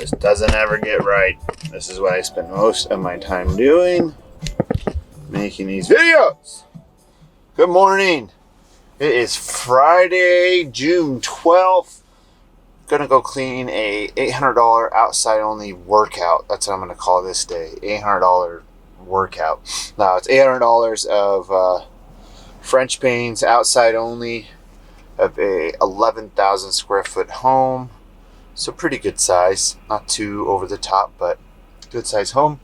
Just doesn't ever get right. This is what I spend most of my time doing, making these videos. Good morning. It is Friday, June 12th. Gonna go clean a $800 outside only workout. That's what I'm gonna call this day. $800 workout. Now it's $800 of French paints outside only of a 11,000 square foot home. So pretty good size, not too over the top, but good size home.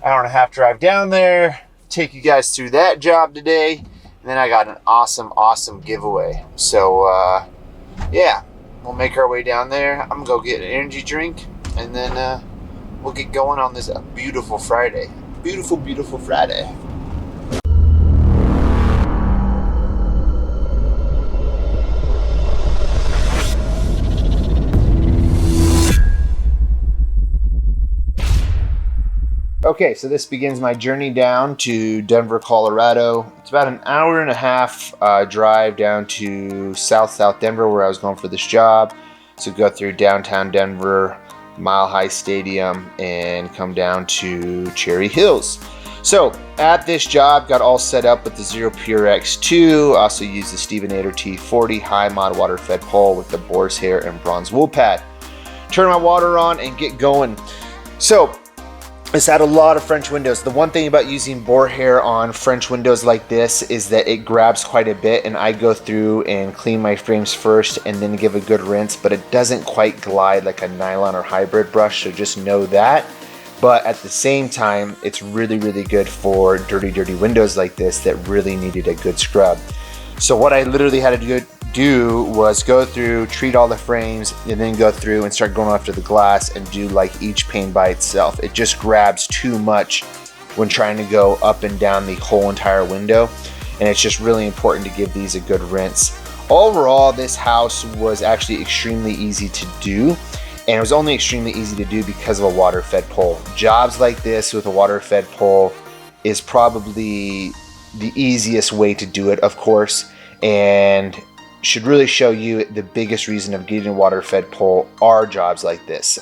Hour and a half drive down there, take you guys through that job today. And then I got an awesome giveaway. So yeah, we'll make our way down there. I'm gonna go get an energy drink, and then we'll get going on this beautiful Friday. Beautiful Friday. Okay, so this begins my journey down to Denver, Colorado. It's about an hour and a half drive down to South Denver, where I was going for this job. So go through downtown Denver, Mile High Stadium, and come down to Cherry Hills. So at this job, got all set up with the Xero Pure X2. Also used the SteveOnator T40 high mod water fed pole with the boar's hair and bronze wool pad. Turn my water on and get going. So it's had a lot of French windows. The one thing about using boar hair on French windows like this is that it grabs quite a bit, and I go through and clean my frames first and then give a good rinse, but it doesn't quite glide like a nylon or hybrid brush, so just know that. But at the same time, it's really good for dirty windows like this that really needed a good scrub. So what I literally had to do was go through, treat all the frames, and then go through and start going after the glass and do like each pane by itself. It just grabs too much when trying to go up and down the whole entire window, and it's just really important to give these a good rinse. Overall, this house was actually extremely easy to do, and it was only extremely easy to do because of a water fed pole. Jobs like this with a water fed pole is probably the easiest way to do it, of course, and should really show you the biggest reason of getting a water fed pole are jobs like this.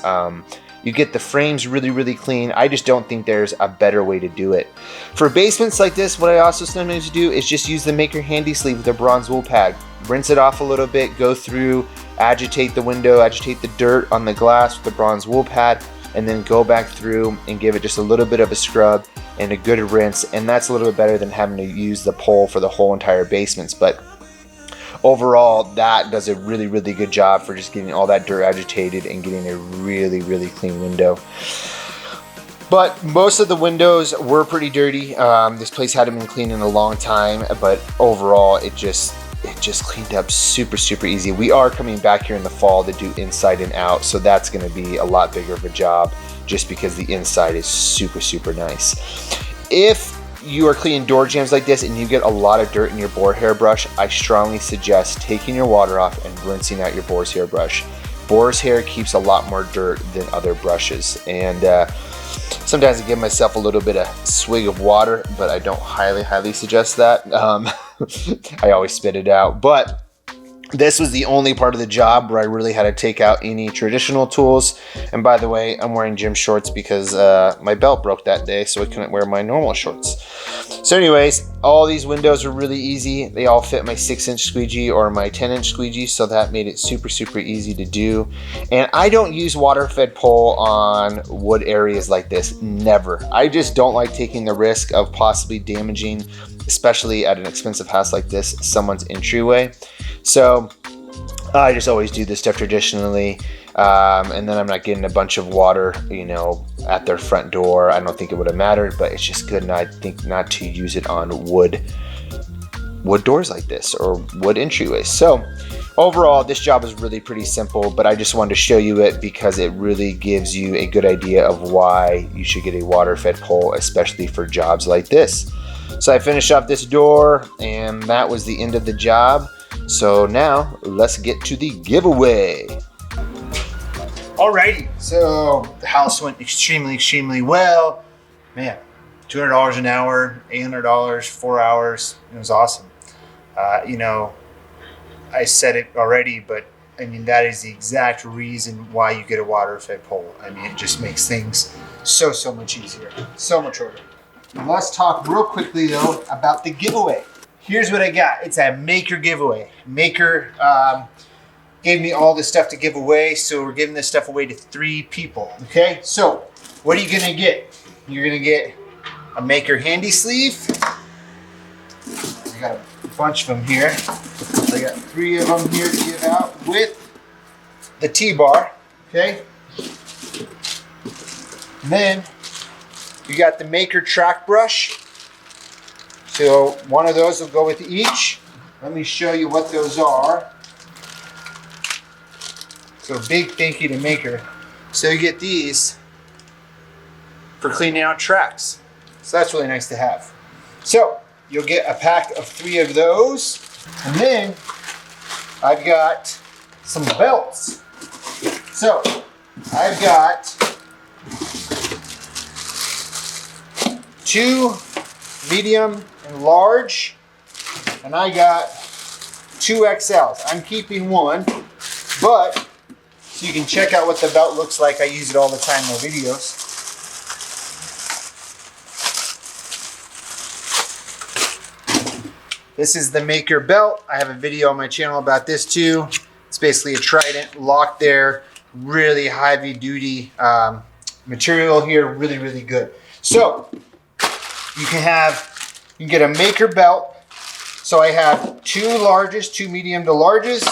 You get the frames really clean. I just don't think there's a better way to do it. For basements like this, what I also sometimes do is just use the Maker Handy Sleeve with a bronze wool pad. Rinse it off a little bit, go through, agitate the window, agitate the dirt on the glass with the bronze wool pad, and then go back through and give it just a little bit of a scrub and a good rinse. And that's a little bit better than having to use the pole for the whole entire basements. But overall, that does a really good job for just getting all that dirt agitated and getting a really clean window. But most of the windows were pretty dirty. This place hadn't been cleaned in a long time, but overall it just cleaned up super easy. We are coming back here in the fall to do inside and out, so that's going to be a lot bigger of a job just because the inside is super nice. If you are cleaning door jambs like this and you get a lot of dirt in your boar hair brush, I strongly suggest taking your water off and rinsing out your boar's hair brush. Boar's hair keeps a lot more dirt than other brushes, and sometimes I give myself a little bit of swig of water, but I don't highly suggest that. I always spit it out, but this was the only part of the job where I really had to take out any traditional tools. And by the way, I'm wearing gym shorts because my belt broke that day, so I couldn't wear my normal shorts. So anyways, all these windows are really easy. They all fit my 6-inch squeegee or my 10-inch squeegee, so that made it super easy to do. And I don't use water fed pole on wood areas like this, never. I just don't like taking the risk of possibly damaging, especially at an expensive house like this, someone's entryway. So I just always do this stuff traditionally, and then I'm not getting a bunch of water, at their front door. I don't think it would have mattered, but it's just good, and I think not to use it on wood doors like this or wood entryways. So overall, this job is really pretty simple, but I just wanted to show you it because it really gives you a good idea of why you should get a water fed pole, especially for jobs like this. So I finished off this door, and that was the end of the job. So now let's get to the giveaway. Alrighty, so the house went extremely well. Man, $200 an hour, $800, 4 hours. It was awesome. I said it already, but I mean, that is the exact reason why you get a water fed pole. I mean, it just makes things so much easier, so much shorter. Let's talk real quickly though about the giveaway. Here's what I got. It's a maker giveaway. Maker gave me all this stuff to give away, so we're giving this stuff away to 3 people. Okay, so what are you gonna get? You're gonna get a maker handy sleeve. I got a bunch of them here. I got 3 of them here to give out with the T-bar. Okay, and then you got the maker track brush. So one of those will go with each. Let me show you what those are. So big thank you to Maker. So you get these for cleaning out tracks. So that's really nice to have. So you'll get a pack of 3 of those. And then I've got some belts. So I've got 2 medium and large, and I got 2 XLs. I'm keeping 1, but so you can check out what the belt looks like. I use it all the time in my videos. This is the Maker belt. I have a video on my channel about this too. It's basically a Trident lock there, really heavy duty material here, really good. So you can get a Maker belt. So I have 2 larges, 2 medium to larges,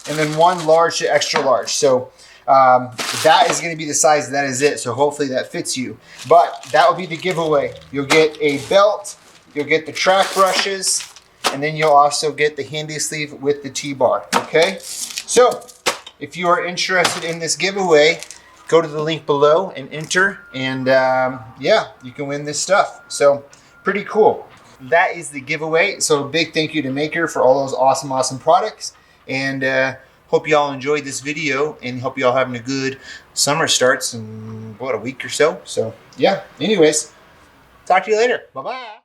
and then 1 large to extra large. So that is going to be the size. That is it. So hopefully that fits you. But that will be the giveaway. You'll get a belt, you'll get the track brushes, and then you'll also get the handy sleeve with the T-bar. Okay. So if you are interested in this giveaway, go to the link below and enter, and yeah, you can win this stuff. So pretty cool. That is the giveaway. So a big thank you to Maker for all those awesome products, and hope you all enjoyed this video, and hope you all having a good summer. Starts in what, a week or so. So yeah, anyways, talk to you later. Bye bye.